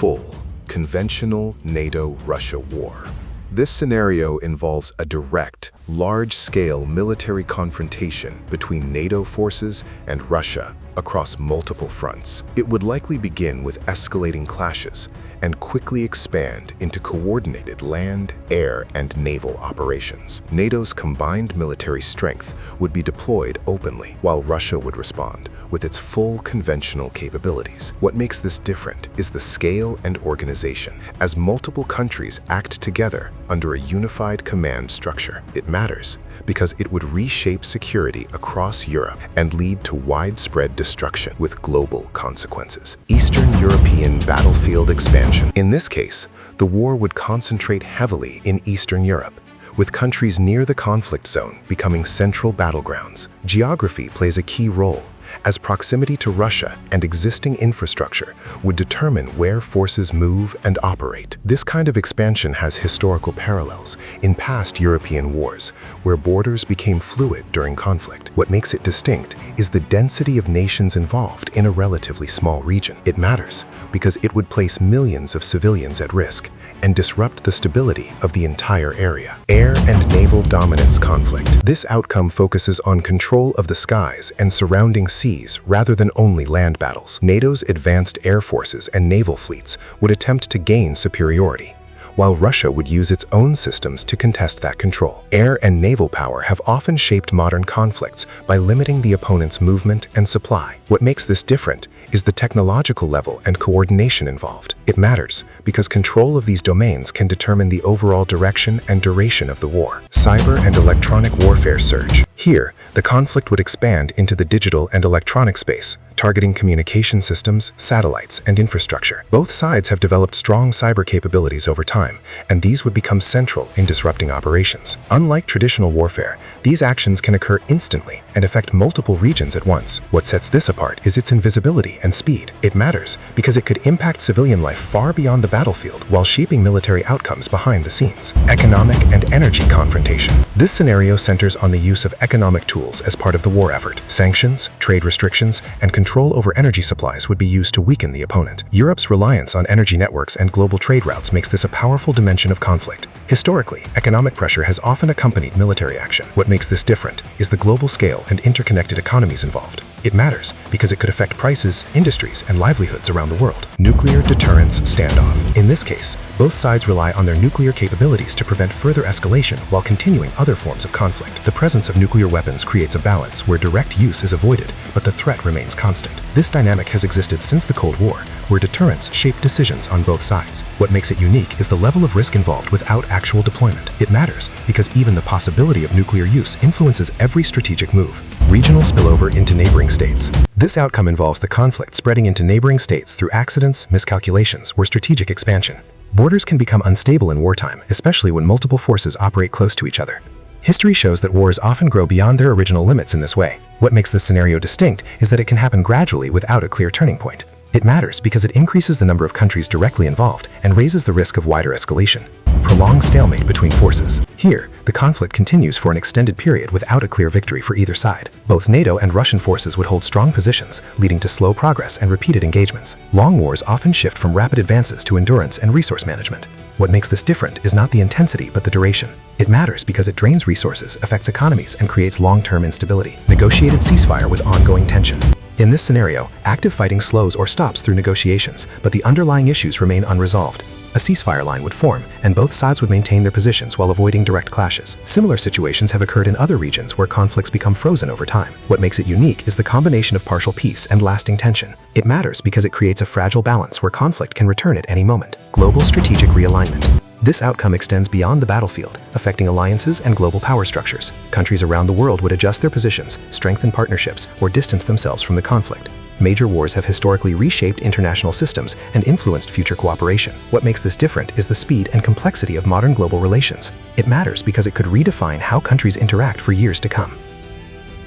full, conventional NATO-Russia war. This scenario involves a direct, large-scale military confrontation between NATO forces and Russia across multiple fronts. It would likely begin with escalating clashes and quickly expand into coordinated land, air, and naval operations. NATO's combined military strength would be deployed openly, while Russia would respond with its full conventional capabilities. What makes this different is the scale and organization. As multiple countries act together under a unified command structure, it matters because it would reshape security across Europe and lead to widespread destruction with global consequences. Eastern European battlefield expansion. In this case, the war would concentrate heavily in Eastern Europe, with countries near the conflict zone becoming central battlegrounds. Geography plays a key role, as proximity to Russia and existing infrastructure would determine where forces move and operate. This kind of expansion has historical parallels in past European wars, where borders became fluid during conflict. What makes it distinct is the density of nations involved in a relatively small region. It matters because it would place millions of civilians at risk and disrupt the stability of the entire area. Air and naval dominance conflict. This outcome focuses on control of the skies and surrounding seas rather than only land battles. NATO's advanced air forces and naval fleets would attempt to gain superiority, while Russia would use its own systems to contest that control. Air and naval power have often shaped modern conflicts by limiting the opponent's movement and supply. What makes this different is the technological level and coordination involved. It matters because control of these domains can determine the overall direction and duration of the war. Cyber and electronic warfare surge. Here, the conflict would expand into the digital and electronic space, targeting communication systems, satellites, and infrastructure. Both sides have developed strong cyber capabilities over time, and these would become central in disrupting operations. Unlike traditional warfare, these actions can occur instantly and affect multiple regions at once. What sets this apart is its invisibility and speed. It matters because it could impact civilian life far beyond the battlefield while shaping military outcomes behind the scenes. Economic and energy confrontation. This scenario centers on the use of economic tools as part of the war effort. Sanctions, trade restrictions, and control over energy supplies would be used to weaken the opponent. Europe's reliance on energy networks and global trade routes makes this a powerful dimension of conflict. Historically, economic pressure has often accompanied military action. What makes this different is the global scale and interconnected economies involved. It matters because it could affect prices, industries, and livelihoods around the world. Nuclear deterrence standoff. In this case, both sides rely on their nuclear capabilities to prevent further escalation while continuing other forms of conflict. The presence of nuclear weapons creates a balance where direct use is avoided, but the threat remains constant. This dynamic has existed since the Cold War, where deterrence shaped decisions on both sides. What makes it unique is the level of risk involved without actual deployment. It matters because even the possibility of nuclear use influences every strategic move. Regional spillover into neighboring states. This outcome involves the conflict spreading into neighboring states through accidents, miscalculations, or strategic expansion. Borders can become unstable in wartime, especially when multiple forces operate close to each other. History shows that wars often grow beyond their original limits in this way. What makes this scenario distinct is that it can happen gradually without a clear turning point. It matters because it increases the number of countries directly involved and raises the risk of wider escalation. Prolonged stalemate between forces. Here, the conflict continues for an extended period without a clear victory for either side. Both NATO and Russian forces would hold strong positions, leading to slow progress and repeated engagements. Long wars often shift from rapid advances to endurance and resource management. What makes this different is not the intensity but the duration. It matters because it drains resources, affects economies, and creates long-term instability. Negotiated ceasefire with ongoing tension. In this scenario, active fighting slows or stops through negotiations, but the underlying issues remain unresolved. A ceasefire line would form, and both sides would maintain their positions while avoiding direct clashes. Similar situations have occurred in other regions where conflicts become frozen over time. What makes it unique is the combination of partial peace and lasting tension. It matters because it creates a fragile balance where conflict can return at any moment. Global strategic realignment. This outcome extends beyond the battlefield, affecting alliances and global power structures. Countries around the world would adjust their positions, strengthen partnerships, or distance themselves from the conflict. Major wars have historically reshaped international systems and influenced future cooperation. What makes this different is the speed and complexity of modern global relations. It matters because it could redefine how countries interact for years to come.